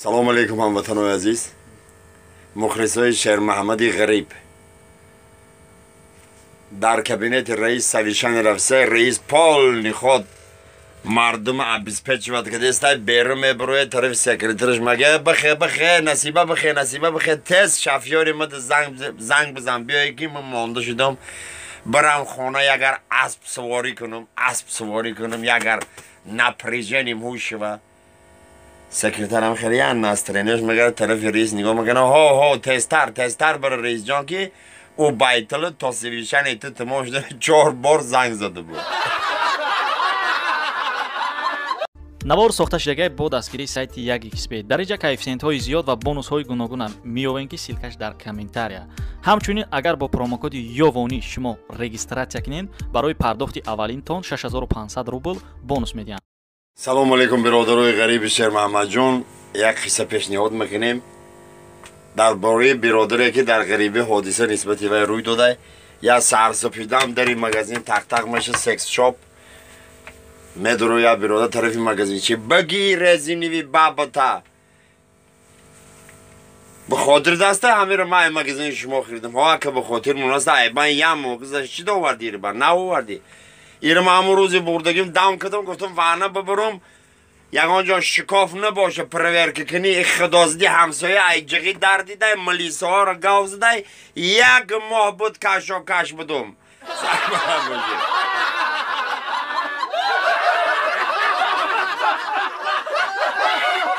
سلام علیکم هموطنان عزیز، مخلصای شیر محمدی غریب. در کابینت رئیس سویشان رفسه رئیس پال نخواد مردم ابیسپچ وقت که دسته بیرون میبروی طرف سکرترش مگه بخه نصیبه بخه تست شفیاری مد زنگ بزن بیایی که من مانده شدم برم خونه اگر اسب سواری کنم اگر نپریجنیم هوش و سکرترم خیلی نسترینش مگر طرف رئیس نگاه میکنه ها تستر برای رئیس جان که او بایتل تا سویشن ایت تمام شده 4 بار زنگ زده بود. навор сохташудагии бо дастгирии сайти 1xbet дариҷа коэффициентҳои зиёд ва бонусҳои гуногуна меёбем ки силкаш дар комментария. ҳамчунин агар бо промокоди ёвонӣ шумо регистратсия кунед барои пардохти аввалинтон 6500 рубл бонус медиҳанд. салому алейкум биродарои ғариби шер маҳмадҷон. як қисса пешниҳод мекунем дар бораи биродаре ки дар ғариби ҳодиса нисбати вай рӯй дода. я сарсапидам дари магазин тақтақ меша секс шоп медуру я биродар тарафи магазин чи баги резиниви бабата бихотир даста ҳамеро ман магазини шумо хиридам ҳо ака бихотир мунаста айбан ям муғиза чи доварди ир бар наоварди ир ман ҳамун рӯзи бурдагим дам кардам гуфтам вана бибарам ягон ҷо шикоф набоша проверка кунӣ ихидозиди ҳамсоя айҷиғи дар дидай милисаҳоро гав задай як моҳ буд кашокаш будум.